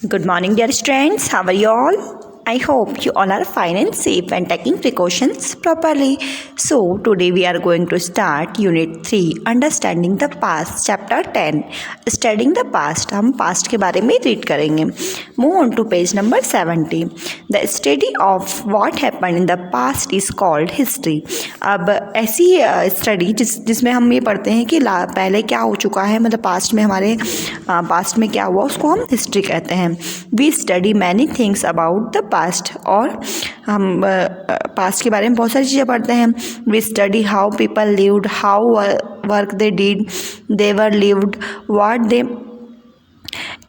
Good morning, dear students. How are you all? I hope you all are fine and safe and taking precautions properly. So, today we are going to start Unit 3, Understanding the Past, Chapter 10. Studying the Past, हम past के बारे में read करेंगे. Move on to page number 70. The study of what happened in the past is called history. अब ऐसी study जिसमें हम ये पढ़ते हैं कि पहले क्या हो चुका है, मतलब पास्ट में हमारे पास्ट में क्या हुआ, उसको हम हिस्ट्री कहते हैं. We study many things about the past, और हम पास्ट के बारे में बहुत सारी चीज़ें पढ़ते हैं. We study how people lived, how work they did, they were lived, what they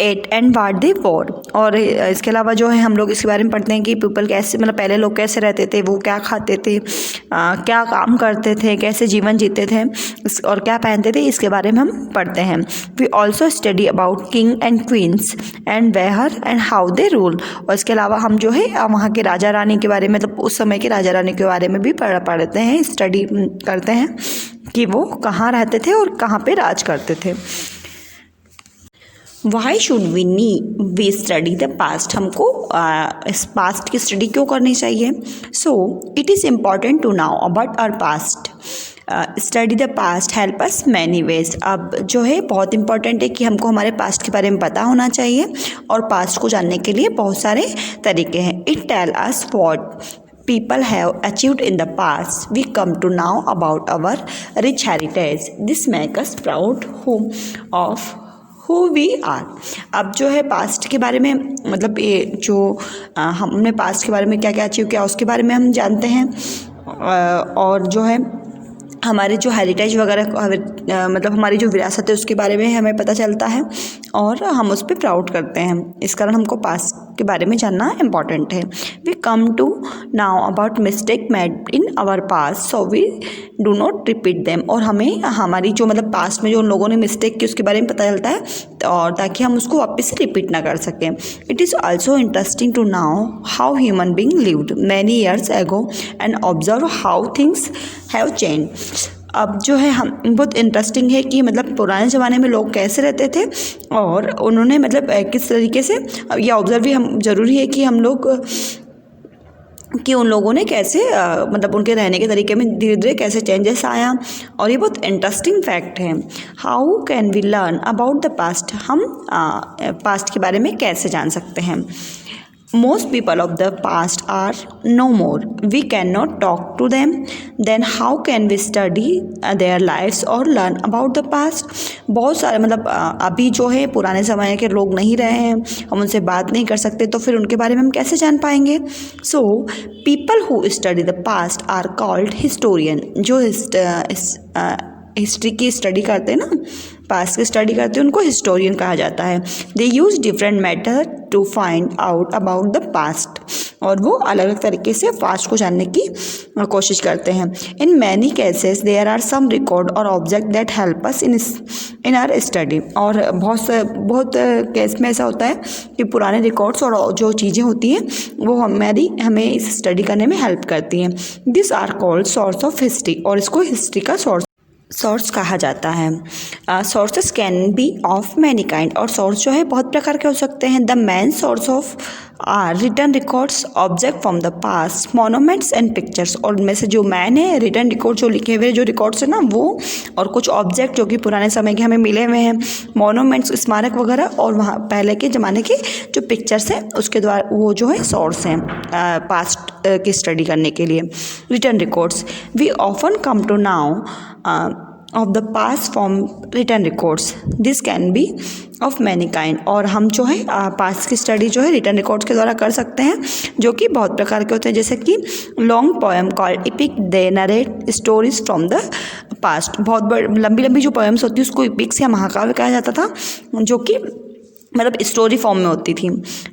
ate and what they wore. और इसके अलावा जो है हम लोग इसके बारे में पढ़ते हैं कि पीपल कैसे, मतलब पहले लोग कैसे रहते थे, वो क्या खाते थे, क्या काम करते थे, कैसे जीवन जीते थे और क्या पहनते थे, इसके बारे में हम पढ़ते हैं. We also study about king and queens and where and how they rule. और इसके अलावा हम जो है वहाँ के राजा रानी के बारे में, मतलब उस समय के राजा रानी के बारे में भी पढ़ते हैं, स्टडी करते हैं कि वो कहाँ रहते थे और कहाँ पे राज करते थे. Why should we study the past? हमको इस पास्ट की स्टडी क्यों करनी चाहिए? So it is important to know about our past. Study the past help us many ways. अब जो है बहुत इंपॉर्टेंट है कि हमको हमारे पास्ट के बारे में पता होना चाहिए, और पास्ट को जानने के लिए बहुत सारे तरीके हैं. It tell us what people have achieved in the past. We come to know about our rich heritage. This makes us proud of who we are. अब जो है पास्ट के बारे में, मतलब ये जो हमने पास्ट के बारे में क्या क्या अचीव किया उसके बारे में हम जानते हैं, और जो है हमारे जो हेरिटेज वगैरह, मतलब हमारी जो विरासत है उसके बारे में हमें पता चलता है और हम उस पर प्राउड करते हैं. इस कारण हमको पास्ट के बारे में जानना इम्पॉर्टेंट है. We come to know about mistake made in our past, so we do not repeat them. और हमें हमारी जो, मतलब पास्ट में जो उन लोगों ने मिस्टेक की उसके बारे में पता चलता है, और ताकि हम उसको वापस से रिपीट ना कर सकें. It is also interesting to know how human being lived many years ago and observe how things have change. अब जो है हम बहुत इंटरेस्टिंग है कि मतलब पुराने ज़माने में लोग कैसे रहते थे, और उन्होंने मतलब किस तरीके से, ये ऑब्ज़र्व भी हम ज़रूरी है कि हम लोग कि उन लोगों ने कैसे मतलब उनके रहने के तरीके में धीरे धीरे कैसे चेंजेस आया. और ये बहुत इंटरेस्टिंग फैक्ट है. How can we learn about the past, हम पास्ट के बारे में कैसे जान सकते हैं. Most people of the past are no more. We cannot talk to them. Then how can we study their lives or learn about the past? बहुत सारे, मतलब अभी जो है पुराने ज़माने के लोग नहीं रहे हैं, हम उनसे बात नहीं कर सकते, तो फिर उनके बारे में हम कैसे जान पाएंगे. So people who study the past are called historian. जो हिस्ट्री की स्टडी करते हैं ना, पास्ट की स्टडी करते हैं, उनको हिस्टोरियन कहा जाता है. They use different method to find out about the past, और वो अलग अलग तरीके से पास्ट को जानने की कोशिश करते हैं. In many cases there are some record और object that help us in our study. और बहुत केस में ऐसा होता है कि पुराने रिकॉर्ड्स और जो चीज़ें होती हैं वो हमें इस स्टडी करने में हेल्प करती हैं. This are called source of history, और इसको हिस्ट्री का सोर्स कहा जाता है. Sources can be of many kind, और सोर्स जो है बहुत प्रकार के हो सकते हैं. The main source of are written records, object from the past, monuments and pictures. और उनमें से जो मैन है, रिटर्न रिकॉर्ड जो लिखे हुए जो रिकॉर्ड्स है ना वो, और कुछ ऑब्जेक्ट जो कि पुराने समय के हमें मिले हुए हैं, मोनूमेंट्स स्मारक वगैरह, और वहाँ पहले के ज़माने के जो पिक्चर्स हैं उसके द्वारा, वो जो है सोर्स हैं पास्ट की स्टडी करने के लिए. Written records, we often come to know of the past from written records. This can be of many kind. और हम जो है पास्ट की स्टडी जो है रिटर्न रिकॉर्ड्स के द्वारा कर सकते हैं, जो कि बहुत प्रकार के होते हैं. जैसे कि long poem called EPIC, they narrate stories from the past. बहुत लंबी लंबी जो पोएम्स होती है उसको इपिक्स या महाकाव्य कहा जाता था, जो कि मतलब स्टोरी फॉर्म में होती थी.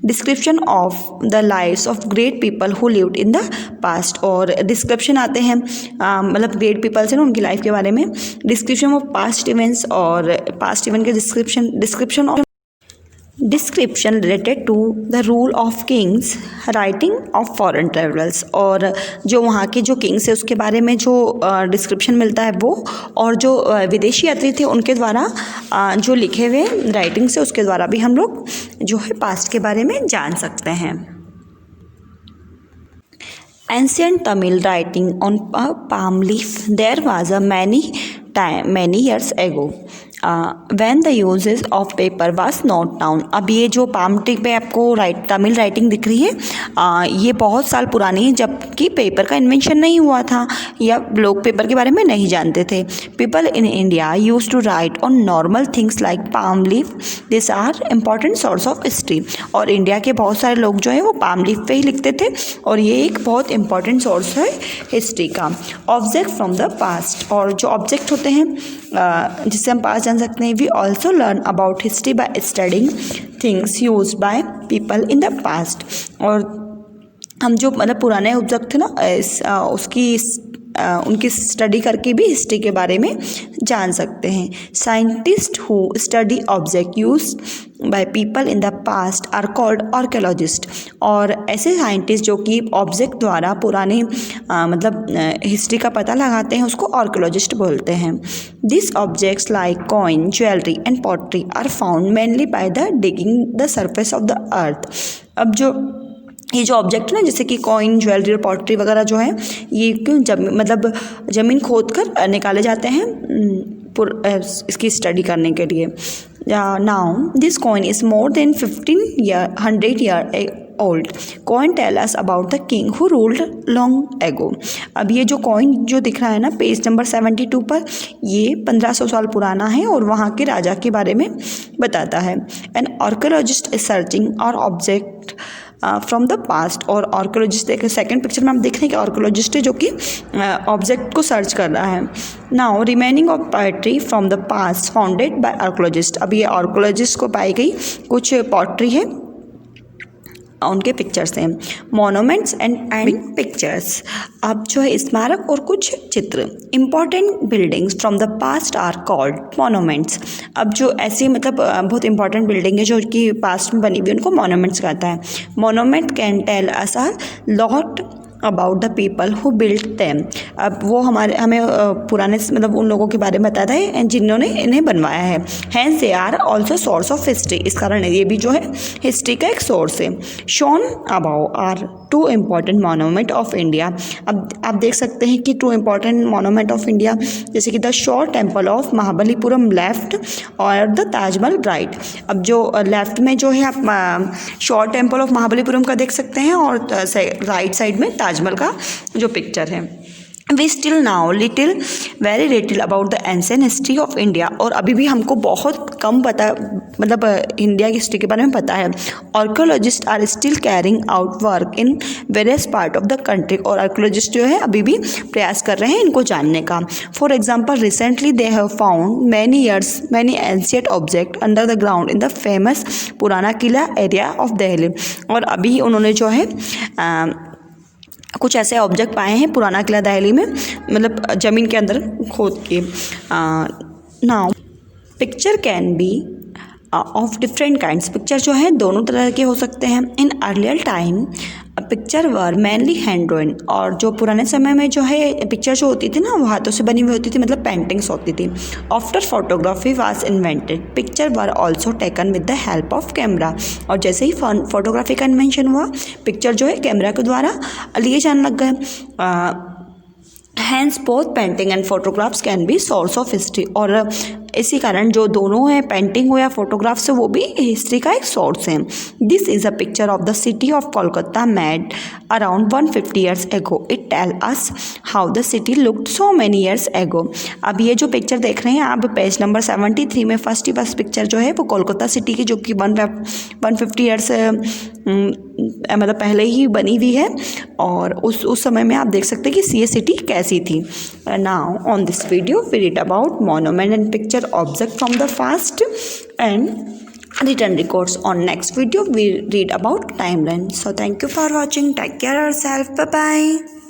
Description of the lives of great people who lived in the past. और डिस्क्रिप्शन आते हैं मतलब ग्रेट पीपल्स हैं ना, उनकी लाइफ के बारे में. डिस्क्रिप्शन ऑफ पास्ट इवेंट्स, और पास्ट इवेंट के description of description related to the rule of kings writing of foreign travellers, और जो वहाँ के जो किंग्स है उसके बारे में जो डिस्क्रिप्शन मिलता है वो, और जो विदेशी यात्री थे उनके द्वारा जो लिखे हुए राइटिंग से उसके द्वारा भी हम लोग जो है पास्ट के बारे में जान सकते हैं। Ancient Tamil writing on palm leaf. There was a many years ago when the uses of paper was not known. अब ये जो पाम ट्री पे आपको तमिल राइटिंग दिख रही है, ये बहुत साल पुरानी है जबकि पेपर का इन्वेंशन नहीं हुआ था या लोग पेपर के बारे में नहीं जानते थे। People in India use to write on normal things like palm leaf. This are important source of history. और इंडिया के बहुत सारे लोग जो है वो पाम लीफ पे ही लिखते थे और ये एक बहुत इंपॉर्टेंट सोर्स है हिस्ट्री का। ऑब्जेक्ट फ्रॉम द पास्ट, और जो ऑब्जेक्ट होते हैं जिससे हम पास्ट जान सकते हैं। We also learn about history by studying things use by people in the past. और हम जो मतलब पुराने ऑब्जेक्ट थे ना उनकी स्टडी करके भी हिस्ट्री के बारे में जान सकते हैं। Scientist who study object use by people in the past are called archaeologist. और ऐसे साइंटिस्ट जो कि ऑब्जेक्ट द्वारा पुराने मतलब हिस्ट्री का पता लगाते हैं उसको आर्कियोलॉजिस्ट बोलते हैं। This objects like coin, jewellery and pottery are found mainly by the digging the surface of the earth. अब जो ये जो ऑब्जेक्ट है ना जैसे कि कॉइन, ज्वेलरी और पॉटरी वगैरह जो है ये मतलब ज़मीन खोद कर निकाले जाते हैं इसकी स्टडी करने के लिए। Now this coin is more than 1500 year old. Coin tell us about the king who ruled long ago. अब ये जो कॉइन जो दिख रहा है ना पेज नंबर 72 पर, ये 1500 साल पुराना है और वहाँ के राजा के बारे में बताता है। एन आर्कियोलॉजिस्ट इज सर्चिंग और ऑब्जेक्ट फ्रॉम द पास्ट। और आर्कियोलॉजिस्ट देखें सेकंड पिक्चर में हम देख रहे हैं कि आर्कियोलॉजिस्ट है जो कि ऑब्जेक्ट को सर्च कर रहा है। Now remaining of pottery from the past founded by archaeologist. अब ये आर्कियोलॉजिस्ट को पाई गई कुछ पॉटरी है उनके पिक्चर्स हैं। मोनूमेंट्स एंड पिक्चर्स, अब जो है स्मारक और कुछ चित्र। Important buildings from the past are called monuments. अब जो ऐसी मतलब बहुत इंपॉर्टेंट बिल्डिंग है जो कि पास्ट में बनी हुई उनको मोनूमेंट्स कहता है। Monument can tell us a lot about the people who built them. अब वो हमें पुराने मतलब उन लोगों के बारे में बताता है जिन्होंने इन्हें बनवाया है। Hence they are also source of history. इस कारण ये भी जो है हिस्ट्री का एक सोर्स है। Shown above are two important monument of India. अब आप देख सकते हैं कि two important monument of India जैसे कि the shore temple of Mahabalipuram left और द ताजमहल राइट। अब जो लेफ्ट में जो है आप शोर टेम्पल ऑफ महाबलीपुरम का देख सकते हैं और राइट साइड में ताजमहल का जो पिक्चर है। We still know very little about the ancient history of India. और अभी भी हमको बहुत कम पता मतलब इंडिया की हिस्ट्री के बारे में पता है। Archaeologists are still carrying out work in various part of the country. और आर्कियोलॉजिस्ट जो है अभी भी प्रयास कर रहे हैं इनको जानने का। For example recently they have found many ancient object under the ground in the famous पुराना किला एरिया ऑफ दिल्ली। और अभी उन्होंने जो है कुछ ऐसे ऑब्जेक्ट पाए हैं पुराना किला दिल्ली में मतलब ज़मीन के अंदर खोद के। Now picture can be of different kinds. Picture जो है दोनों तरह के हो सकते हैं। In earlier time picture were mainly hand drawing. और जो पुराने समय में जो है पिक्चर जो होती थी ना वो हाथों से बनी हुई होती थी मतलब पेंटिंग्स होती थी। After photography was invented picture were also taken with the help of camera. और जैसे ही फोटोग्राफी का इन्वेंशन हुआ पिक्चर जो है कैमरा के द्वारा लिए जाने लग गए। Hence both painting and photographs can be source of history. और इसी कारण जो दोनों हैं पेंटिंग हो या फोटोग्राफ से वो भी हिस्ट्री का एक सोर्स है। This is a picture of the city of Kolkata made around 150 years ago. It tell us how the city looked so many years ago. अब ये जो पिक्चर देख रहे हैं आप पेज नंबर 73 में फर्स्ट पिक्चर जो है वो कोलकाता सिटी की जो कि 150 ईयर्स मतलब पहले ही बनी हुई है। और उस समय में आप देख सकते हैं कि ये सिटी कैसी थी। Now on this video we read about monument and picture object from the past and written records. On next video we read about timeline. So thank you for watching. Take care of yourself. Bye bye.